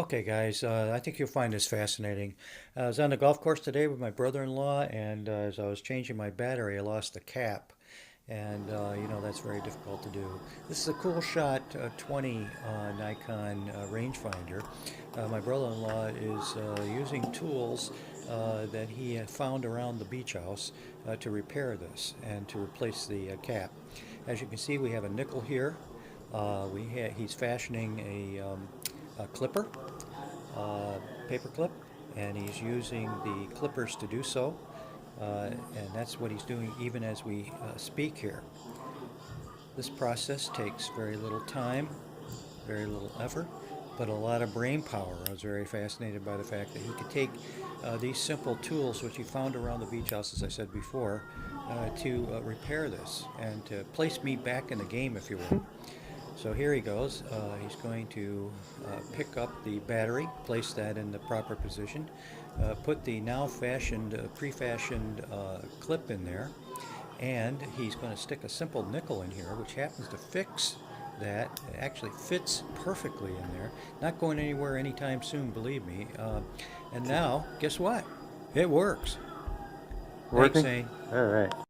Okay, guys, I think you'll find this fascinating. I was on the golf course today with my brother-in-law, and as I was changing my battery, I lost the cap. And, that's very difficult to do. This is a Cool Shot 20 Nikon rangefinder. My brother-in-law is using tools that he had found around the beach house to repair this and to replace the cap. As you can see, we have a nickel here. He's fashioning a clipper, uh, paper clip, and he's using the clippers to do so. And that's what he's doing even as we speak here. This process takes very little time, very little effort, but a lot of brain power. I was very fascinated by the fact that he could take these simple tools, which he found around the beach house, as I said before, to repair this and to place me back in the game, if you will. So here he goes. He's going to pick up the battery, place that in the proper position, put the now fashioned, pre-fashioned clip in there, and he's going to stick a simple nickel in here, which happens to fix that. It actually fits perfectly in there. Not going anywhere anytime soon, believe me. And now, guess what? It works. Thanks, Working? Zane. All right.